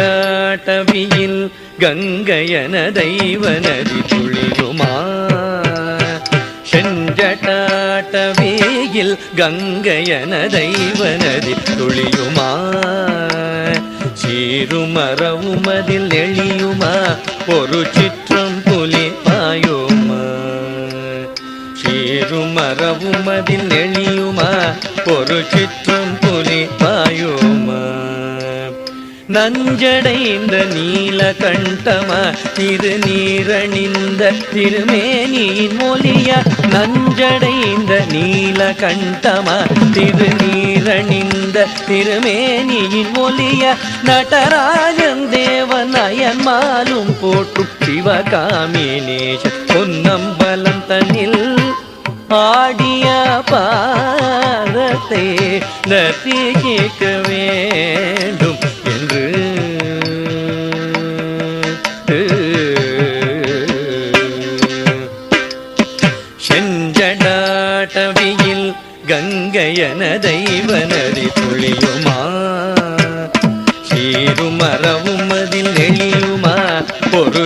செஞ்சடாட்டவியில் கங்கையன தெய்வநதி துளியுமா செஞ்சடாட்டவியில் கங்கையன தெய்வநதி துளியுமா சீருமரவுமதில் நெளியுமா ஒரு சிற்றம் புலி பாயுமா சீருமரவுமதில் நெளியுமா ஒரு சிற்றம் புலி பாயுமா நஞ்சடைந்த நீலகண்டமா திருநீரணிந்த திருமேனியின் மொழிய நஞ்சடைந்த நீலகண்டமா திருநீரணிந்த திருமேனியின் மொழிய நடராஜன் தேவன் அயன்மாலும் போற்றும் சிவகாமினேஷ பொன்னம்பலம் தன்னில் ஆடிய பாதத்தை நதி கேட்க வேண்டும் என்று செஞ்சடாட்டவியில் கங்கையன தெய்வநதி துளியுமா சீருமரவும் அதில் நெளியுமா ஒரு